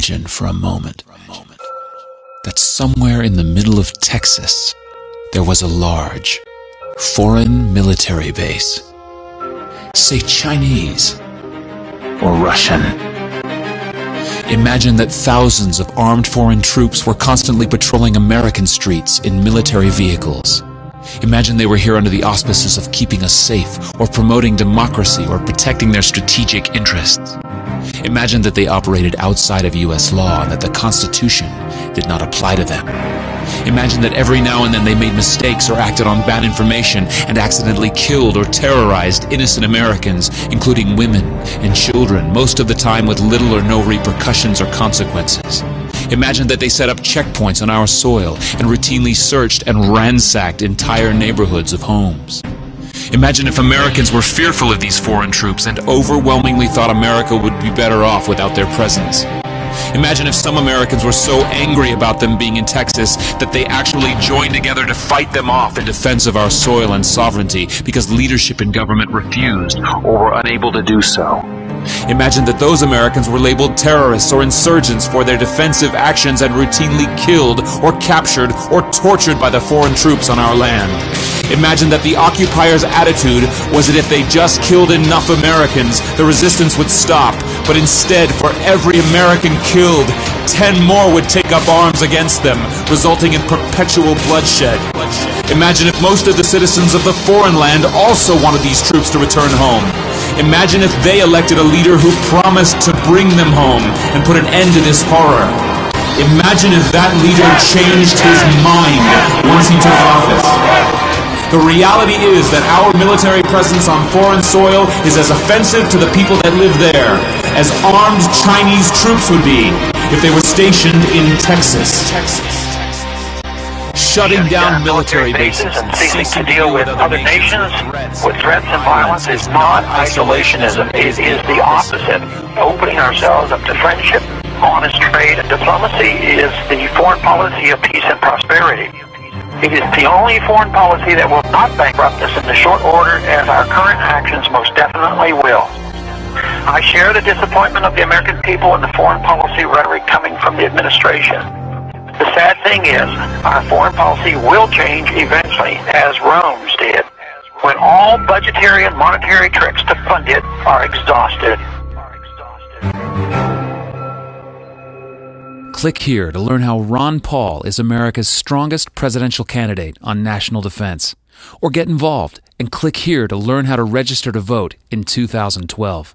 Imagine for a moment that somewhere in the middle of Texas there was a large foreign military base, say Chinese or Russian. Imagine that thousands of armed foreign troops were constantly patrolling American streets in military vehicles. Imagine they were here under the auspices of keeping us safe, or promoting democracy, or protecting their strategic interests. Imagine that they operated outside of U.S. law and that the Constitution did not apply to them. Imagine that every now and then they made mistakes or acted on bad information and accidentally killed or terrorized innocent Americans, including women and children, most of the time with little or no repercussions or consequences. Imagine that they set up checkpoints on our soil and routinely searched and ransacked entire neighborhoods of homes. Imagine if Americans were fearful of these foreign troops and overwhelmingly thought America would be better off without their presence. Imagine if some Americans were so angry about them being in Texas that they actually joined together to fight them off in defense of our soil and sovereignty because leadership in government refused or were unable to do so. Imagine that those Americans were labeled terrorists or insurgents for their defensive actions and routinely killed or captured or tortured by the foreign troops on our land. Imagine that the occupiers' attitude was that if they just killed enough Americans, the resistance would stop, but instead, for every American killed, 10 more would take up arms against them, resulting in perpetual bloodshed. Imagine if most of the citizens of the foreign land also wanted these troops to return home. Imagine if they elected a leader who promised to bring them home and put an end to this horror. Imagine if that leader changed his mind once he took office. The reality is that our military presence on foreign soil is as offensive to the people that live there as armed Chinese troops would be if they were stationed in Texas. Shutting down military bases and ceasing to deal with other nations with threats and violence is not isolationism. It is the opposite. Opening ourselves up to friendship, honest trade, and diplomacy is the foreign policy of peace and prosperity. It is the only foreign policy that will not bankrupt us in the short order, as our current actions most definitely will. I share the disappointment of the American people in the foreign policy rhetoric coming from the administration. The sad thing is, our foreign policy will change eventually, as Rome's did, when all budgetary and monetary tricks to fund it are exhausted. Click here to learn how Ron Paul is America's strongest presidential candidate on national defense. Or get involved and click here to learn how to register to vote in 2012.